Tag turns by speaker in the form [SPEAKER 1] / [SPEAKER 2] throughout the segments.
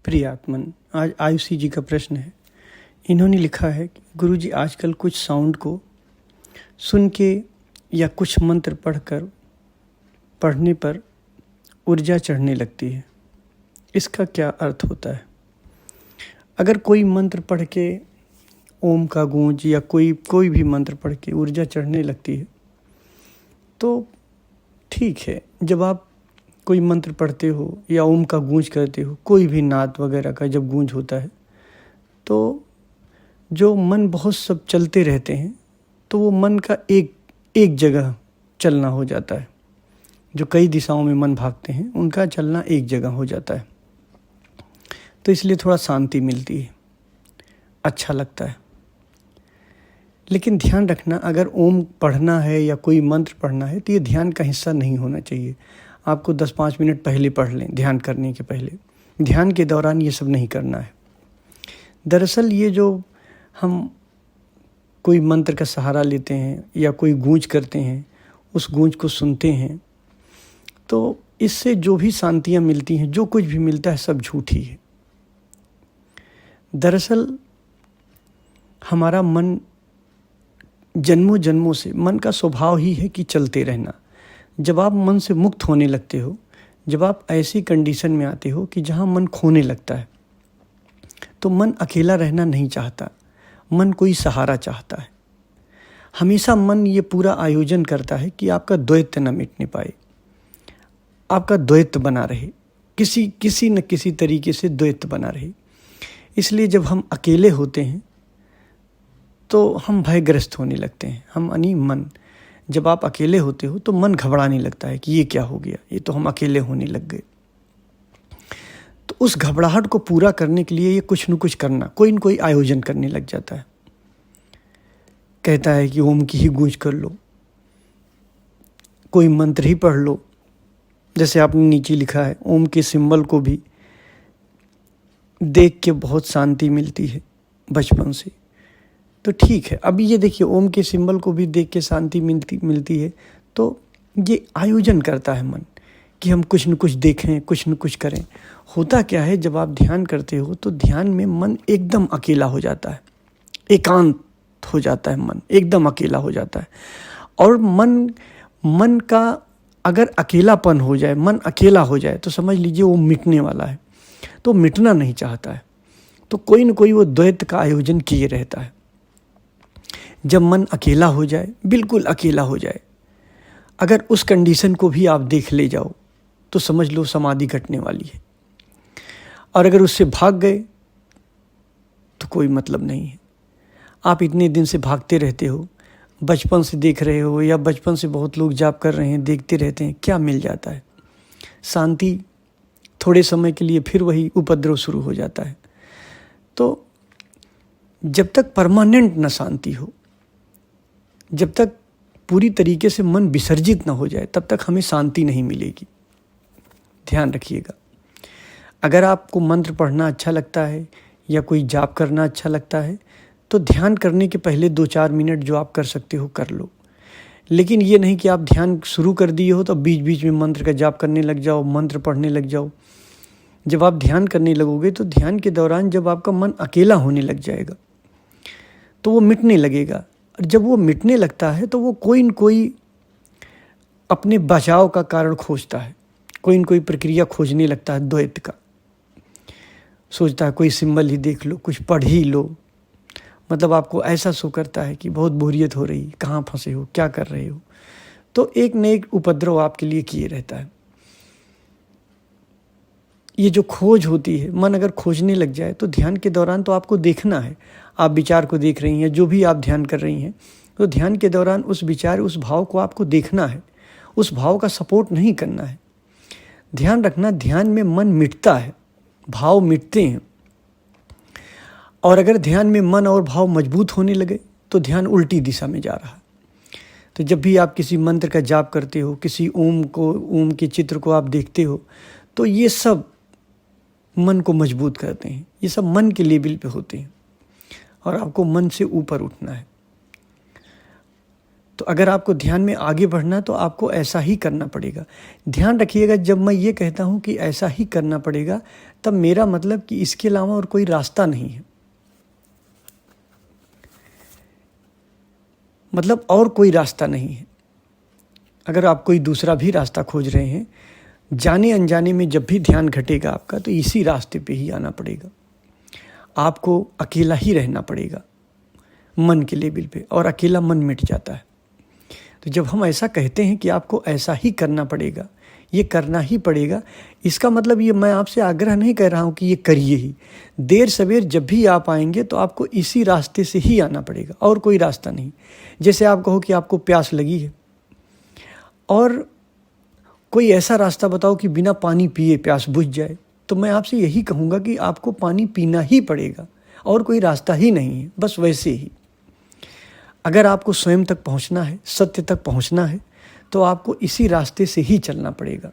[SPEAKER 1] प्रिय आत्मन, आज आयुषी जी का प्रश्न है। इन्होंने लिखा है कि गुरुजी आजकल कुछ साउंड को सुन के या कुछ मंत्र पढ़ने पर ऊर्जा चढ़ने लगती है, इसका क्या अर्थ होता है? अगर कोई मंत्र पढ़ के ओम का गूंज या कोई भी मंत्र पढ़ के ऊर्जा चढ़ने लगती है तो ठीक है। जब आप कोई मंत्र पढ़ते हो या ओम का गूंज करते हो, कोई भी नाद वगैरह का जब गूंज होता है तो जो मन बहुत सब चलते रहते हैं तो वो मन का एक जगह चलना हो जाता है। जो कई दिशाओं में मन भागते हैं उनका चलना एक जगह हो जाता है, तो इसलिए थोड़ा शांति मिलती है, अच्छा लगता है। लेकिन ध्यान रखना, अगर ओम पढ़ना है या कोई मंत्र पढ़ना है तो ये ध्यान का हिस्सा नहीं होना चाहिए। आपको 10-5 मिनट पहले पढ़ लें, ध्यान करने के पहले। ध्यान के दौरान ये सब नहीं करना है। दरअसल ये जो हम कोई मंत्र का सहारा लेते हैं या कोई गूंज करते हैं, उस गूंज को सुनते हैं, तो इससे जो भी शांतियाँ मिलती हैं, जो कुछ भी मिलता है, सब झूठी है। दरअसल हमारा मन जन्मों जन्मों से, मन का स्वभाव ही है कि चलते रहना। जब आप मन से मुक्त होने लगते हो, जब आप ऐसी कंडीशन में आते हो कि जहाँ मन खोने लगता है, तो मन अकेला रहना नहीं चाहता, मन कोई सहारा चाहता है। हमेशा मन ये पूरा आयोजन करता है कि आपका द्वैत न मिटने पाए, आपका द्वैत बना रहे, किसी न किसी तरीके से द्वैत बना रहे। इसलिए जब हम अकेले होते हैं तो हम भयग्रस्त होने लगते हैं। मन जब आप अकेले होते हो तो मन घबराने लगता है कि ये क्या हो गया, ये तो हम अकेले होने लग गए। तो उस घबराहट को पूरा करने के लिए ये कुछ न कुछ करना, कोई न कोई आयोजन करने लग जाता है। कहता है कि ओम की ही गूंज कर लो, कोई मंत्र ही पढ़ लो। जैसे आपने नीचे लिखा है, ओम के सिंबल को भी देख के बहुत शांति मिलती है बचपन से, तो ठीक है। अभी ये देखिए, ओम के सिंबल को भी देख के शांति मिलती है, तो ये आयोजन करता है मन कि हम कुछ न कुछ देखें, कुछ न कुछ करें। होता क्या है, जब आप ध्यान करते हो तो ध्यान में मन एकदम अकेला हो जाता है, एकांत हो जाता है, मन एकदम अकेला हो जाता है। और मन का अगर अकेलापन हो जाए, मन अकेला हो जाए, तो समझ लीजिए वो मिटने वाला है। तो मिटना नहीं चाहता है, तो कोई न कोई वो द्वैत का आयोजन किए रहता है। जब मन अकेला हो जाए, बिल्कुल अकेला हो जाए, अगर उस कंडीशन को भी आप देख ले जाओ तो समझ लो समाधि घटने वाली है। और अगर उससे भाग गए तो कोई मतलब नहीं है। आप इतने दिन से भागते रहते हो, बचपन से देख रहे हो, या बचपन से बहुत लोग जाप कर रहे हैं, देखते रहते हैं, क्या मिल जाता है? शांति। थोड़े समय के लिए फिर वही उपद्रव शुरू हो जाता है। तो जब तक परमानेंट न शांति हो, जब तक पूरी तरीके से मन विसर्जित न हो जाए, तब तक हमें शांति नहीं मिलेगी। ध्यान रखिएगा। अगर आपको मंत्र पढ़ना अच्छा लगता है या कोई जाप करना अच्छा लगता है तो ध्यान करने के पहले 2-4 मिनट जो आप कर सकते हो कर लो। लेकिन ये नहीं कि आप ध्यान शुरू कर दिए हो तो बीच बीच में मंत्र का जाप करने लग जाओ, मंत्र पढ़ने लग जाओ। जब आप ध्यान करने लगोगे तो ध्यान के दौरान जब आपका मन अकेला होने लग जाएगा तो वो मिटने लगेगा। और जब वो मिटने लगता है तो वो कोई न कोई अपने बचाव का कारण खोजता है, कोई न कोई प्रक्रिया खोजने लगता है द्वैत का। सोचता है कोई सिंबल ही देख लो, कुछ पढ़ ही लो। मतलब आपको ऐसा शो करता है कि बहुत बोरियत हो रही, कहाँ फंसे हो, क्या कर रहे हो। तो एक न एक उपद्रव आपके लिए किए रहता है। ये जो खोज होती है, मन अगर खोजने लग जाए तो ध्यान के दौरान तो आपको देखना है। आप विचार को देख रही हैं, जो भी आप ध्यान कर रही हैं, तो ध्यान के दौरान उस विचार, उस भाव को आपको देखना है, उस भाव का सपोर्ट नहीं करना है। ध्यान रखना, ध्यान में मन मिटता है, भाव मिटते हैं। और अगर ध्यान में मन और भाव मजबूत होने लगे तो ध्यान उल्टी दिशा में जा रहा है। तो जब भी आप किसी मंत्र का जाप करते हो, किसी ओम के चित्र को आप देखते हो, तो ये सब मन को मजबूत करते हैं। ये सब मन के लेवल पे होते हैं और आपको मन से ऊपर उठना है। तो अगर आपको ध्यान में आगे बढ़ना है तो आपको ऐसा ही करना पड़ेगा। ध्यान रखिएगा, जब मैं ये कहता हूँ कि ऐसा ही करना पड़ेगा, तब मेरा मतलब कि इसके अलावा और कोई रास्ता नहीं है, मतलब और कोई रास्ता नहीं है। अगर आप कोई दूसरा भी रास्ता खोज रहे हैं, जाने अनजाने में जब भी ध्यान घटेगा आपका, तो इसी रास्ते पे ही आना पड़ेगा। आपको अकेला ही रहना पड़ेगा मन के लेवल पे, और अकेला मन मिट जाता है। तो जब हम ऐसा कहते हैं कि आपको ऐसा ही करना पड़ेगा, ये करना ही पड़ेगा, इसका मतलब ये मैं आपसे आग्रह नहीं कर रहा हूँ कि ये करिए ही। देर सवेर जब भी आप आएंगे तो आपको इसी रास्ते से ही आना पड़ेगा, और कोई रास्ता नहीं। जैसे आप कहो कि आपको प्यास लगी है और कोई ऐसा रास्ता बताओ कि बिना पानी पिए प्यास बुझ जाए, तो मैं आपसे यही कहूँगा कि आपको पानी पीना ही पड़ेगा, और कोई रास्ता ही नहीं है। बस वैसे ही अगर आपको स्वयं तक पहुँचना है, सत्य तक पहुँचना है, तो आपको इसी रास्ते से ही चलना पड़ेगा।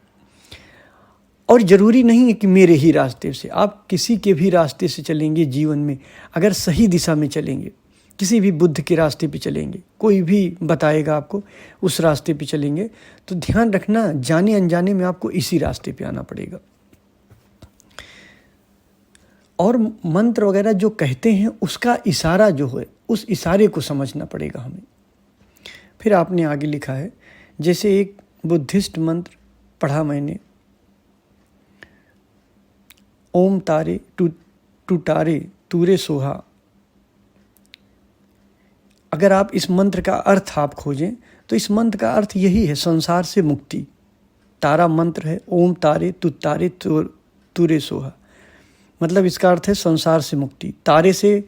[SPEAKER 1] और ज़रूरी नहीं है कि मेरे ही रास्ते से, आप किसी के भी रास्ते से चलेंगे जीवन में, अगर सही दिशा में चलेंगे, किसी भी बुद्ध के रास्ते पे चलेंगे, कोई भी बताएगा आपको, उस रास्ते पे चलेंगे, तो ध्यान रखना, जाने अनजाने में आपको इसी रास्ते पे आना पड़ेगा। और मंत्र वगैरह जो कहते हैं, उसका इशारा जो है, उस इशारे को समझना पड़ेगा हमें। फिर आपने आगे लिखा है, जैसे एक बुद्धिस्ट मंत्र पढ़ा मैंने, ओम तारे टूटारे तूरे सोहा। अगर आप इस मंत्र का अर्थ आप खोजें तो इस मंत्र का अर्थ यही है, संसार से मुक्ति। तारा मंत्र है, ओम तारे तुतारे तूरे सोहा, मतलब इसका अर्थ है संसार से मुक्ति। तारे से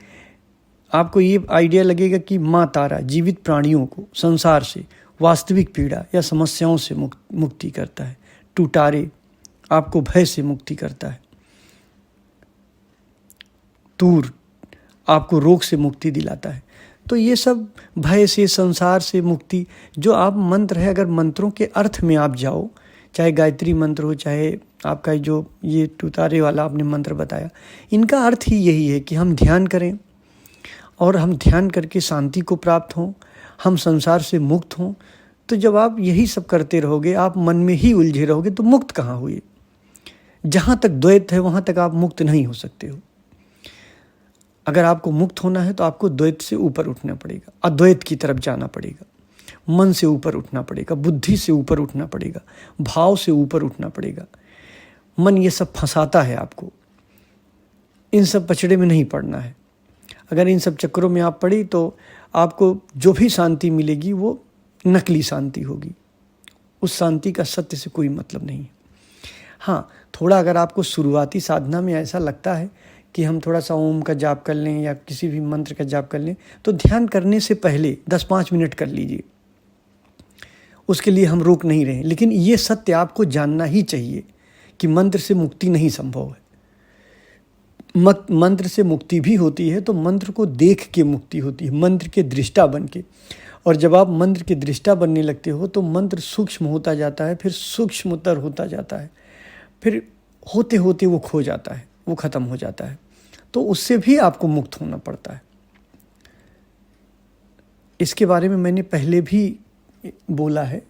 [SPEAKER 1] आपको ये आइडिया लगेगा कि माँ तारा जीवित प्राणियों को संसार से, वास्तविक पीड़ा या समस्याओं से मुक्ति करता है। टूटारे आपको भय से मुक्ति करता है। तूर आपको रोग से मुक्ति दिलाता है। तो ये सब भय से, संसार से मुक्ति जो आप मंत्र है, अगर मंत्रों के अर्थ में आप जाओ, चाहे गायत्री मंत्र हो, चाहे आपका जो ये टूटारे वाला आपने मंत्र बताया, इनका अर्थ ही यही है कि हम ध्यान करें और हम ध्यान करके शांति को प्राप्त हों, हम संसार से मुक्त हों। तो जब आप यही सब करते रहोगे, आप मन में ही उलझे रहोगे, तो मुक्त कहाँ हुए? जहाँ तक द्वैत है वहाँ तक आप मुक्त नहीं हो सकते हो। अगर आपको मुक्त होना है तो आपको द्वैत से ऊपर उठना पड़ेगा, अद्वैत की तरफ जाना पड़ेगा, मन से ऊपर उठना पड़ेगा, बुद्धि से ऊपर उठना पड़ेगा, भाव से ऊपर उठना पड़ेगा। मन ये सब फंसाता है आपको, इन सब पचड़े में नहीं पड़ना है। अगर इन सब चक्करों में आप पड़ी तो आपको जो भी शांति मिलेगी वो नकली शांति होगी, उस शांति का सत्य से कोई मतलब नहीं है। हाँ, थोड़ा अगर आपको शुरुआती साधना में ऐसा लगता है कि हम थोड़ा सा ओम का जाप कर लें या किसी भी मंत्र का जाप कर लें, तो ध्यान करने से पहले 10-5 मिनट कर लीजिए, उसके लिए हम रोक नहीं रहे। लेकिन ये सत्य आपको जानना ही चाहिए कि मंत्र से मुक्ति नहीं संभव है। मंत्र से मुक्ति भी होती है तो मंत्र को देख के मुक्ति होती है, मंत्र के दृष्टा बन के। और जब आप मंत्र के दृष्टा बनने लगते हो तो मंत्र सूक्ष्म होता जाता है, फिर सूक्ष्मतर होता जाता है, फिर होते होते वो खो जाता है, वो ख़त्म हो जाता है। तो उससे भी आपको मुक्त होना पड़ता है। इसके बारे में मैंने पहले भी बोला है,